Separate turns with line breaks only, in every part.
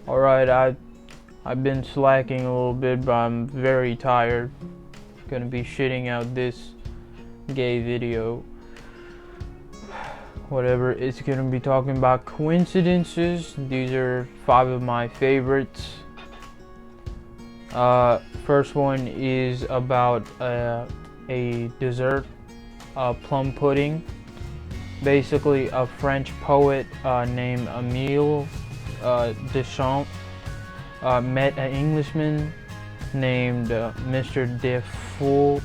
Alright, I've been slacking a little bit, but I'm very tired. Gonna be shitting out this gay video. Whatever, it's gonna be talking about coincidences. These are 5 of my favorites. First one is about a dessert, plum pudding. Basically, a French poet named Emile Deschamps met an Englishman named Mr. Defoe,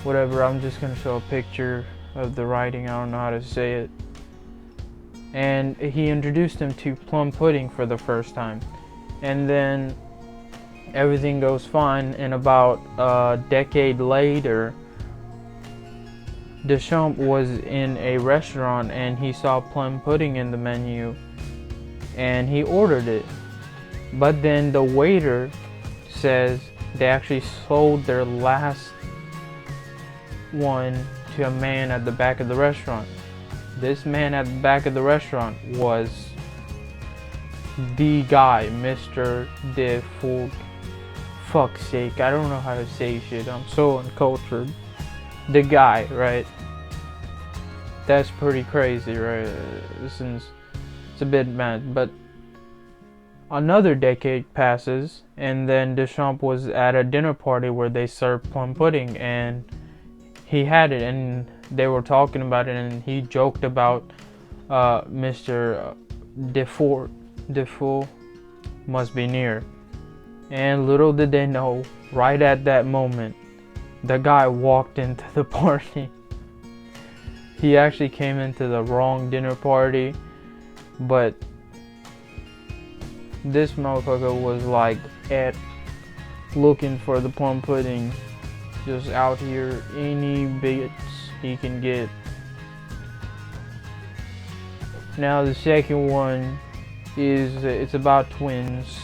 whatever. I'm just gonna show a picture of the writing. I don't know how to say it. And he introduced him to plum pudding for the first time, and then everything goes fine. And about a decade later, Deschamps was in a restaurant and he saw plum pudding in the menu and he ordered it. But then the waiter says they actually sold their last one to a man at the back of the restaurant. This man at the back of the restaurant was the guy, Mr. Defoe. Fuck's sake, I don't know how to say shit. I'm so uncultured. The guy, right? That's pretty crazy, right? It's a bit mad, but another decade passes, and then Deschamps was at a dinner party where they served plum pudding, and he had it, and they were talking about it, and he joked about Mr. Defoe must be near. And little did they know, right at that moment, the guy walked into the party. He actually came into the wrong dinner party, but this motherfucker was like looking for the plum pudding, just out here any bits he can get. Now the second one is it's about twins.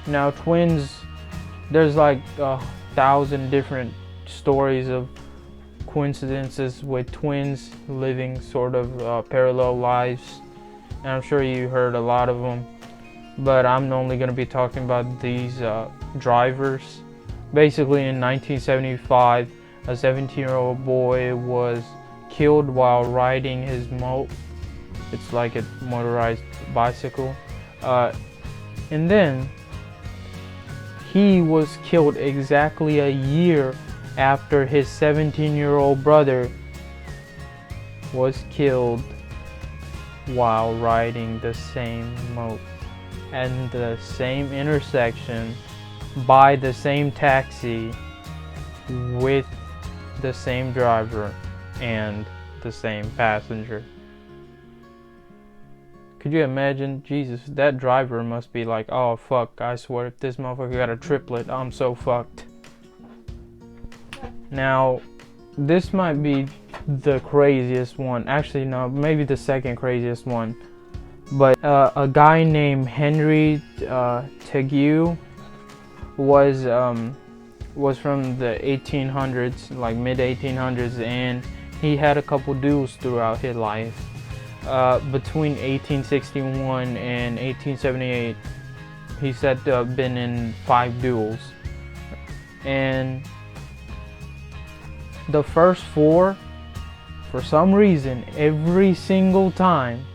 Now twins, there's like 1,000 different stories of coincidences with twins living sort of parallel lives, and I'm sure you heard a lot of them, but I'm only going to be talking about these drivers. Basically, in 1975, a 17-year-old boy was killed while riding his it's like a motorized bicycle, and then he was killed exactly a year after his 17-year-old brother was killed while riding the same moat and the same intersection by the same taxi with the same driver and the same passenger. Could you imagine? Jesus, that driver must be like, oh fuck, I swear if this motherfucker got a triplet, I'm so fucked. Now, this might be the craziest one. Actually, no, maybe the second craziest one. But a guy named Henry Tegue was from the 1800s, like mid 1800s, and he had a couple duels throughout his life. Between 1861 and 1878, he said to have been in 5 duels, and the first 4, for some reason, every single time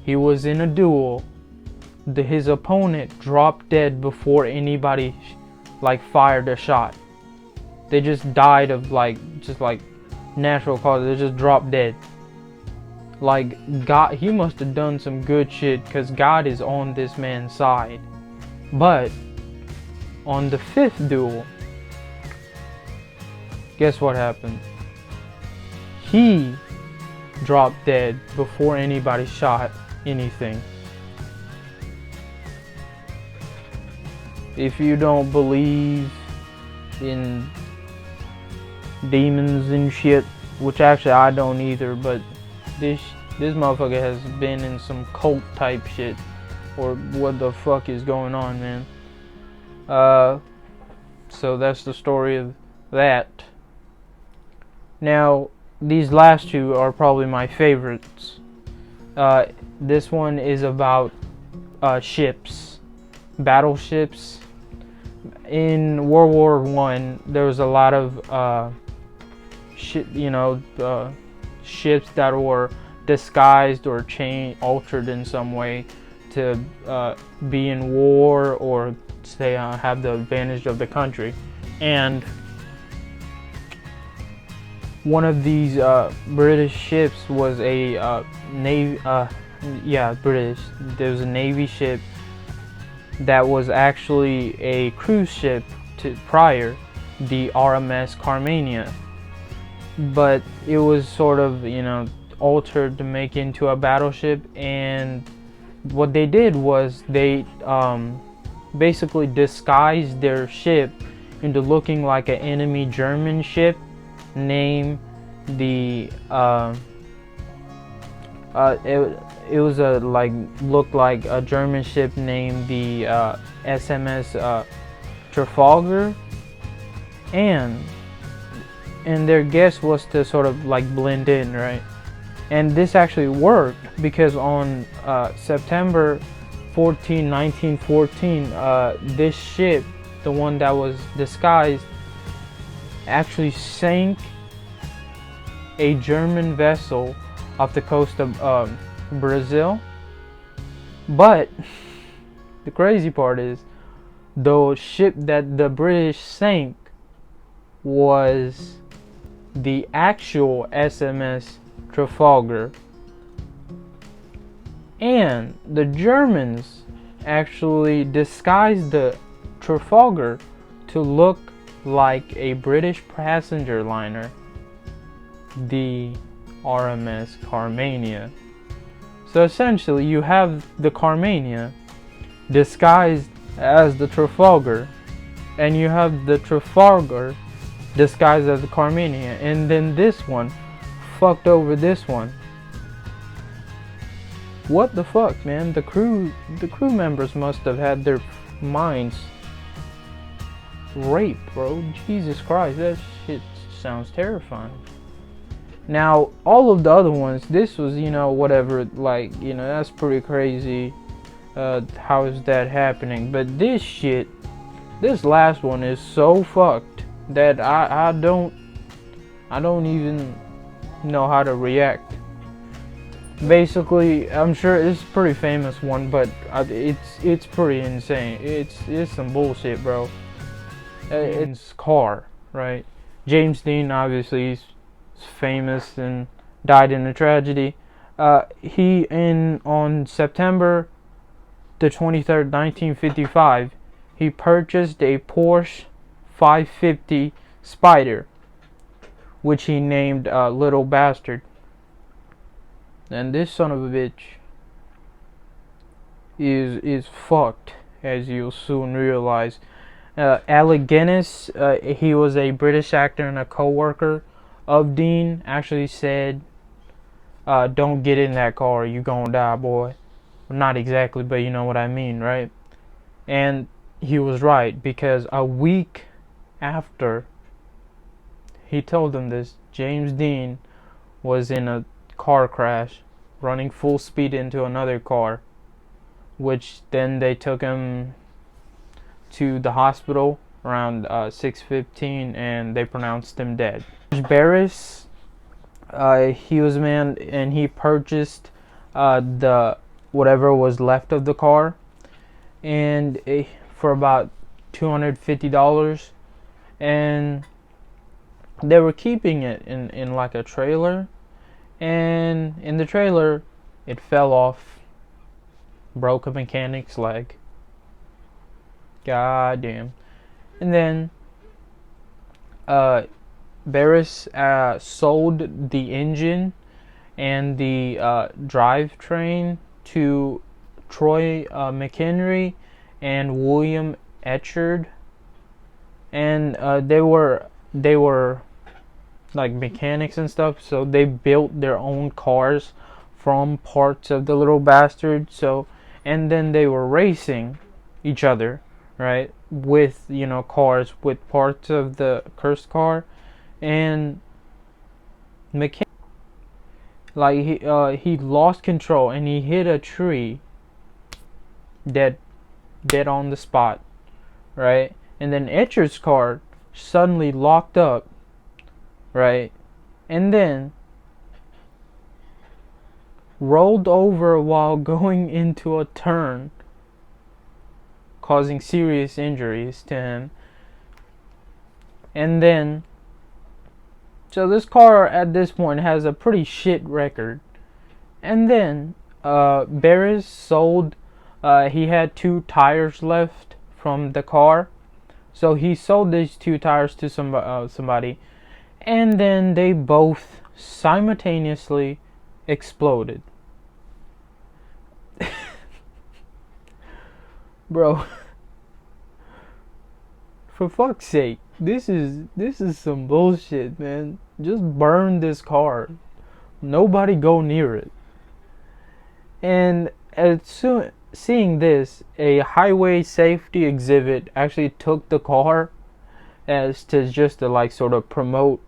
he was in a duel, his opponent dropped dead before anybody fired a shot. They just died of just natural causes. They just dropped dead. Like, God, he must have done some good shit, because God is on this man's side. But on the 5th duel, guess what happened? He dropped dead before anybody shot anything. If you don't believe in demons and shit, which actually I don't either, but this motherfucker has been in some cult type shit, or what the fuck is going on, man. So that's the story of that. Now, these last two are probably my favorites. This one is about ships, battleships. In World War One, there was a lot of ships that were disguised or altered in some way to be in war or say have the advantage of the country. And one of these British ships was a British. There was a Navy ship that was actually a cruise ship prior, the RMS Carmania. But it was sort of, altered to make into a battleship, and what they did was they basically disguised their ship into looking like an enemy German ship named the it was looked like a German ship named the SMS Trafalgar, and their guess was to sort of like blend in, right? And this actually worked because on September 14, 1914, this ship, the one that was disguised, actually sank a German vessel off the coast of Brazil. But the crazy part is, the ship that the British sank was the actual SMS Trafalgar, and the Germans actually disguised the Trafalgar to look like a British passenger liner, the RMS Carmania. So essentially you have the Carmania disguised as the Trafalgar, and you have the Trafalgar disguised as the Carmania, and then this one fucked over this one. What the fuck, man? The crew members must have had their minds raped, bro. Jesus Christ, that shit sounds terrifying. Now, all of the other ones, this was, whatever, that's pretty crazy. How is that happening? But this last one is so fucked that I don't even know how to react. Basically, I'm sure it's a pretty famous one, but it's pretty insane. It's some bullshit, bro. It's car, right? James Dean, obviously, he's famous and died in a tragedy. On September the 23rd, 1955, he purchased a Porsche 550 Spider, which he named Little Bastard. And this son of a bitch is fucked, as you'll soon realize. Alec Guinness, he was a British actor and a co-worker of Dean, actually said, "Don't get in that car, you gonna die, boy." Well, not exactly, but you know what I mean, right? And he was right, because a week after he told them this, James Dean was in a car crash, running full speed into another car, which then they took him to the hospital around 6:15, and they pronounced him dead. Barris, he was a man, and he purchased the whatever was left of the car, and for about $250, and they were keeping it in like a trailer, and in the trailer it fell off, broke a mechanic's leg. God damn. And then Barris sold the engine and the drivetrain to Troy McHenry and William Etchard, and they were like mechanics and stuff, so they built their own cars from parts of the Little Bastard. So, and then they were racing each other, right, with cars with parts of the cursed car. And Like he lost control and he hit a tree, dead on the spot, right? And then Etcher's car suddenly locked up, right? And then rolled over while going into a turn, causing serious injuries to him. And then, so this car at this point has a pretty shit record. And then Barris sold, he had 2 tires left from the car, so he sold these 2 tires to somebody, and then they both simultaneously exploded. Bro, for fuck's sake, this is some bullshit, man. Just burn this car. Nobody go near it. And as soon seeing this, a highway safety exhibit actually took the car as to just to like sort of promote.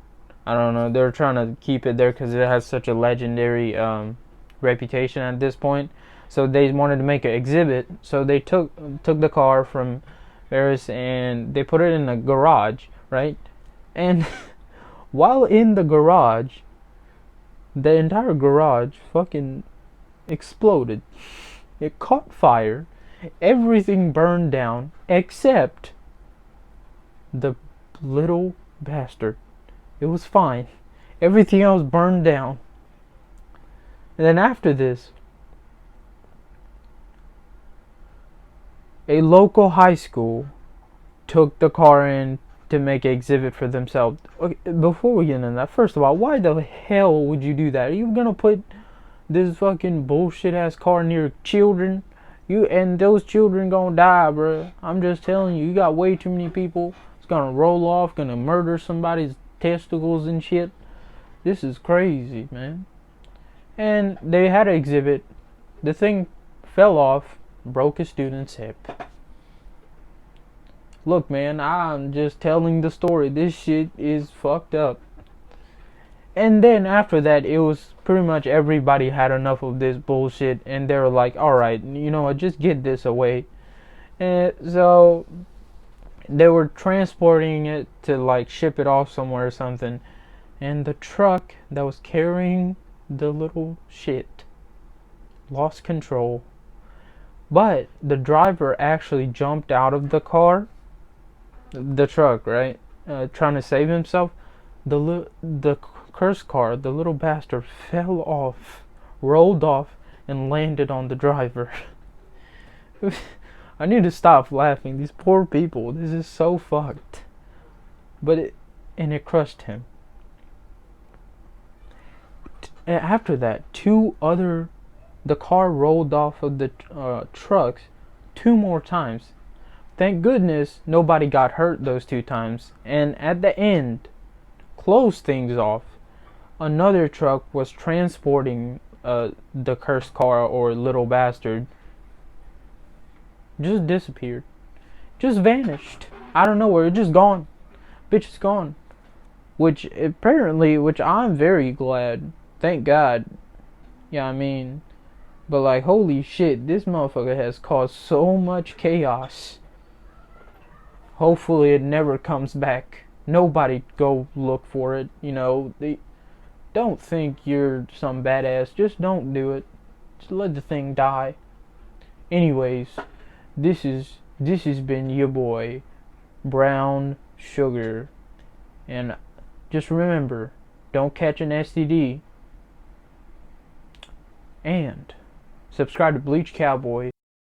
I don't know. They're trying to keep it there because it has such a legendary reputation at this point. So they wanted to make an exhibit. So they took the car from Paris and they put it in a garage, right? And while in the garage, the entire garage fucking exploded. It caught fire. Everything burned down except the little bastard. It was fine. Everything else burned down. And then after this, a local high school took the car in to make an exhibit for themselves. Okay, before we get into that, first of all, why the hell would you do that? Are you gonna put this fucking bullshit ass car near children? You and those children gonna die, bro. I'm just telling you, you got way too many people. It's gonna roll off, gonna murder somebody's testicles and shit. This is crazy, man. And they had an exhibit. The thing fell off, broke a student's hip. Look, man, I'm just telling the story. This shit is fucked up. And then after that, it was pretty much everybody had enough of this bullshit, and they were like, alright, you know what, just get this away. And so they were transporting it to like ship it off somewhere or something, and the truck that was carrying the little shit lost control. But the driver actually jumped out of the car, the truck, right? Trying to save himself. The cursed car, the little bastard, fell off, rolled off, and landed on the driver. I need to stop laughing. These poor people. This is so fucked. But it crushed him. And after that, the car rolled off of the trucks 2 more times. Thank goodness nobody got hurt those 2 times. And at the end, closed things off, another truck was transporting the cursed car or little bastard. Just disappeared. Just vanished. I don't know where. It just gone. Bitch is gone. Which I'm very glad. Thank God. Yeah, I mean. But like, holy shit, this motherfucker has caused so much chaos. Hopefully it never comes back. Nobody go look for it. You know, don't think you're some badass. Just don't do it. Just let the thing die. Anyways, this has been your boy, Brown Sugar. And just remember, don't catch an STD. And subscribe to Bleach Cowboy